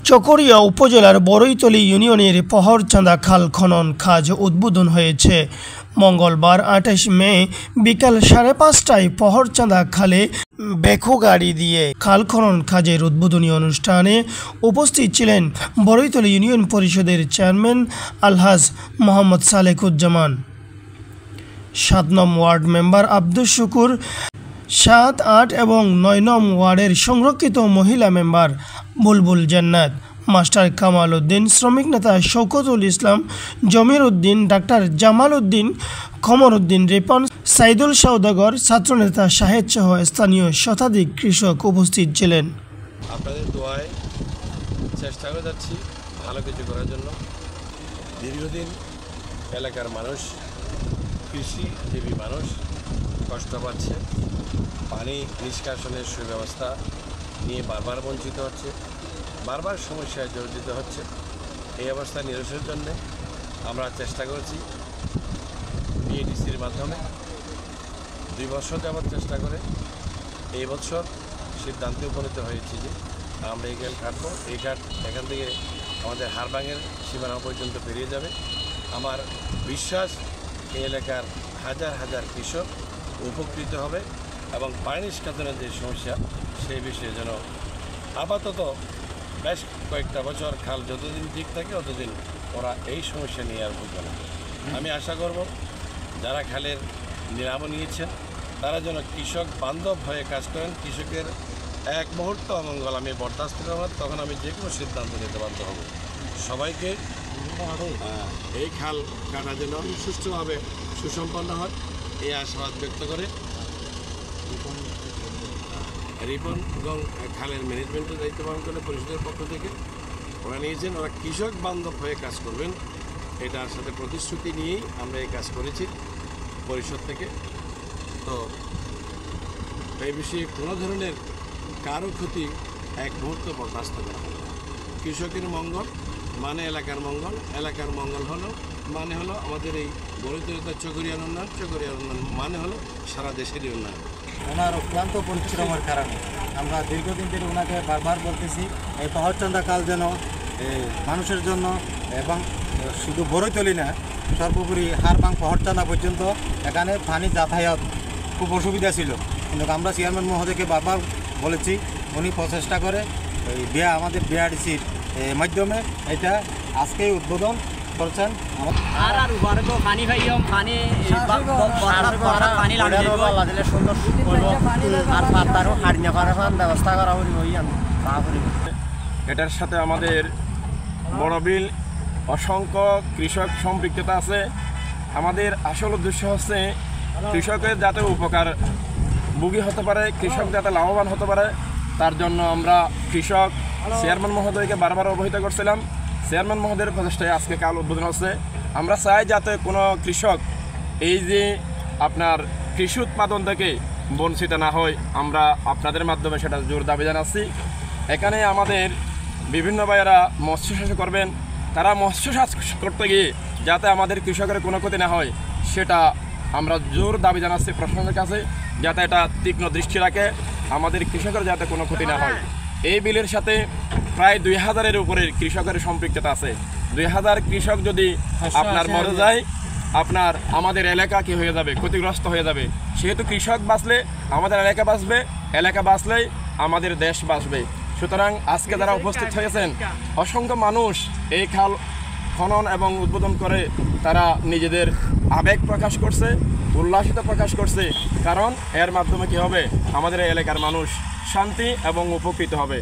চকরিয়া উপজেলার বড়ইতলী ইউনিয়নের পহরচাঁদা খাল খনন কাজ উদ্বোধন হয়েছে। মঙ্গলবার ২৮ মে বিকাল ৫:৩০টায় পহরচাঁদা খালে ব্যাকহো গাড়ি দিয়ে খাল খনন কাজের উদ্বোধনী অনুষ্ঠানে উপস্থিত ছিলেন বড়ইতলী ইউনিয়ন পরিষদের চেয়ারম্যান আলহাজ মোহাম্মদ সালেকুজ্জামান, ৭ নং ওয়ার্ড মেম্বার আব্দুস শুকুর, ৭, ৮ এবং ৯ নং ওয়ার্ডের সংরক্ষিত মহিলা মেম্বার বুলবুল জান্নাত, মাস্টার কামাল উদ্দিন, শ্রমিক নেতা শওকতুল ইসলাম, জমির উদ্দিন, ডাক্তার জামাল উদ্দিন, কমর উদ্দিন রিপন, সাইদুল সওদাগর, ছাত্রনেতা শাহেদ সহ স্থানীয় শতাধিক কৃষক উপস্থিত ছিলেন। আপনাদের দোয়ায় চেষ্টা করে যাচ্ছি ভালো কিছু করার জন্য। দীর্ঘদিন এলাকার মানুষ, কৃষিজীবী মানুষ কষ্ট পাচ্ছে, পানি নিষ্কাশনের সুব্যবস্থা নিয়ে বারবার বঞ্চিত হচ্ছে, বারবার সমস্যায় জর্জরিত হচ্ছে। এই অবস্থা নিরসনের জন্য আমরা চেষ্টা করেছি বিএডিসির মাধ্যমে ২ বছর যাবৎ চেষ্টা করে এই বছর সিদ্ধান্তে উপনীত হয়েছি যে আমরা এই ঘাট কাটবো। এই ঘাট এখান থেকে আমাদের হারবাঙের সীমানা পর্যন্ত পেরিয়ে যাবে। আমার বিশ্বাস এই এলাকার হাজার হাজার কৃষক উপকৃত হবে এবং পানি নিষ্কাশনের যে সমস্যা সেই বিষয়ে যেন আপাতত বেশ কয়েকটা বছর খাল যতদিন ঠিক থাকে ততদিন ওরা এই সমস্যা নিয়ে আর ভুগবে না। আমি আশা করব যারা খালের নিলামও নিয়েছেন তারা যেন কৃষক বান্ধব হয়ে কাজ করেন। কৃষকের এক মুহূর্ত অমঙ্গল আমি বরদাস্ত করব না, তখন আমি যে কোনো সিদ্ধান্ত নিতে বাধ্য হব। সবাইকে এই খাল কাটা যেন সুষ্ঠুভাবে সুসম্পন্ন হয় এই আশাবাদ ব্যক্ত করে রিপন এবং খালের ম্যানেজমেন্টের দায়িত্ব পালন করে পরিষদের পক্ষ থেকে ওরা নিয়েছেন। ওরা কৃষক বান্ধব হয়ে কাজ করবেন, এটার সাথে প্রতিশ্রুতি নিয়েই আমরা এই কাজ করেছি পরিষদ থেকে। তো এই বিষয়ে কোনো ধরনের কারো ক্ষতি এক মুহূর্ত বরদাস্ত করা হবে। কৃষকের মঙ্গল মানে এলাকার মঙ্গল, এলাকার মঙ্গল মানে হলো আমাদের এই বড়ইতলী চকরিয়ার উন্নয়ন, চকরিয়ার উন্নয়ন মানে হলো সারা দেশেরই উন্নয়ন। ওনার অক্লান্ত পরিশ্রমের কারণে আমরা দীর্ঘদিন ধরে ওনাকে বারবার বলতেছি এই পহরচাঁদা খাল যেন মানুষের জন্য এবং শুধু বড়ইতলী না সর্বোপরি হারবাং পহরচাঁদা পর্যন্ত এখানে পানি যাতায়াত খুব অসুবিধা ছিল, কিন্তু আমরা চেয়ারম্যান মহোদয়কে বারবার বলেছি, উনি প্রচেষ্টা করে আমাদের বিআরডিসির মাধ্যমে এটা আজকেই উদ্বোধন করছেন। পানি পানি ব্যবস্থা করা এটার সাথে আমাদের বড় বিল অসংখ্য কৃষক সম্পৃক্ততা আছে। আমাদের আসল উদ্দেশ্য হচ্ছে কৃষকের যাতে উপকার ভোগী হতে পারে, কৃষক যাতে লাভবান হতে পারে, তার জন্য আমরা কৃষক চেয়ারম্যান মহোদয়কে বারবার অবহিত করছিলাম। চেয়ারম্যান মহোদয়ের প্রচেষ্টায় আজকে কাল উদ্বোধন হচ্ছে। আমরা চাই যাতে কোনো কৃষক এই যে আপনার কৃষি উৎপাদন থেকে বঞ্চিত না হয়, আমরা আপনাদের মাধ্যমে সেটা জোর দাবি জানাচ্ছি। এখানে আমাদের বিভিন্ন ভাইয়েরা মৎস্য চাষ করবেন, তারা মৎস্য চাষ করতে গিয়ে যাতে আমাদের কৃষকের কোনো ক্ষতি না হয় সেটা আমরা জোর দাবি জানাচ্ছি প্রশাসনের কাছে, যাতে এটা তীক্ষ্ণ দৃষ্টি রাখে, আমাদের কৃষকের যাতে কোনো ক্ষতি না হয়। এই বিলের সাথে প্রায় ২,০০০-এর উপরে কৃষকের সম্পৃক্ততা আছে। ২,০০০ কৃষক যদি আপনার মরে যায়, আপনার আমাদের এলাকা কি হয়ে যাবে, ক্ষতিগ্রস্ত হয়ে যাবে। সেহেতু কৃষক বাঁচলে আমাদের এলাকা বাঁচবে, এলাকা বাঁচলেই আমাদের দেশ বাঁচবে। সুতরাং আজকে যারা উপস্থিত হয়েছেন অসংখ্য মানুষ এই খাল খনন এবং উদ্বোধন করে তারা নিজেদের আবেগ প্রকাশ করছে, উল্লাসিত প্রকাশ করছে, কারণ এর মাধ্যমে কি হবে, আমাদের এলাকার মানুষ শান্তি এবং উপকৃত হবে।